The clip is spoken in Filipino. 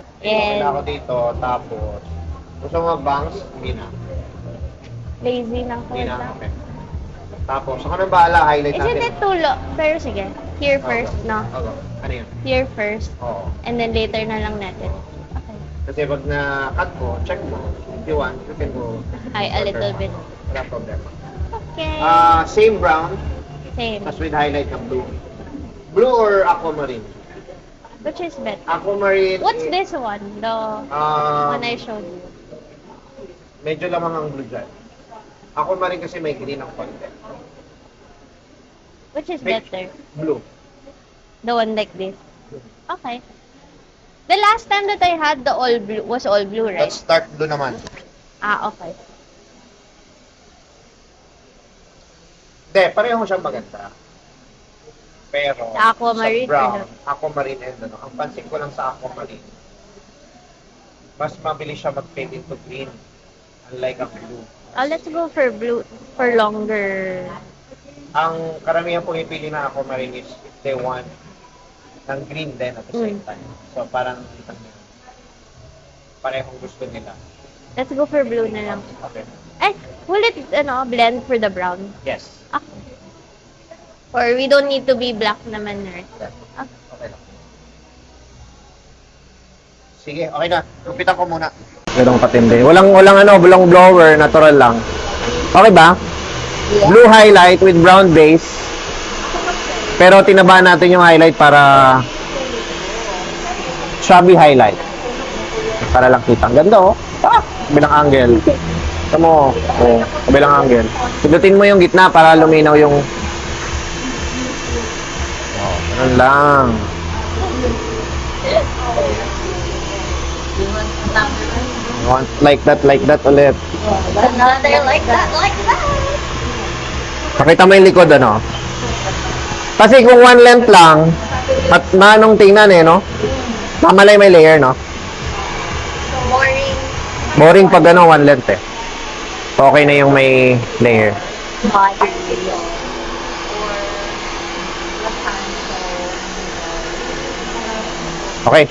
Okay na ako And dito, tapos gusto mo mag-bangs? Hindi na. lazy na ako. Hindi na, okay. Tapos, ako nang bahala, highlight Isn't natin. it too low? Pero sige, here Okay. first, no? Okay. Ano yun? Here first. Oo. And then later na lang natin. Okay. Kasi pag na-cut mo, check mo. If you want, you can go. Ay, a little bit. Wala problema. Okay. Same brown, Same. tapos with highlight ng blue. Blue or aquamarine? Which is better? Aquamarine. What's this one? The one I showed you. Medyo lamang ang blue dyan. Aquamarine kasi may green ang konti. Which is May- better? Blue. The one like this. Okay. The last time that I had the all blue was all blue, right? Let's start blue naman. Okay. Hindi, pareho siyang maganda. Pero, Sa aquamarine, sa brown, ano? aquamarine and ano, ang pansin ko lang sa aquamarine, mas mabilis siya mag-fade into green. Unlike ang blue. Let's go for blue for longer. Ang karamihan pumipili na aquamarine is if they want ng green din at the same time. So, parang parehong gusto nila. Let's go for blue na lang. Okay. Will it blend for the brown? Yes. Okay. Or we don't need to be black naman, right? Yes. Okay. Okay lang. Sige, okay na. Lupitan ko muna. Ganong patindi. Walang walang blower, natural lang. Okay ba? Blue highlight with brown base. Pero tinabahan natin yung highlight para chubby highlight. Para lang kita. Ang ganda oh. Kabilang angle. Ito mo. Oh, kabilang angle. Pindutin mo yung gitna para luminaw yung ganun lang. Want like that ulit. Another like that. Pakita mo yung likod, ano? Kasi kung one length lang, at manong tingnan eh, no? Mamalay may layer, no? Boring. Boring pag ano, one length eh. So, okay na yung may layer. Okay.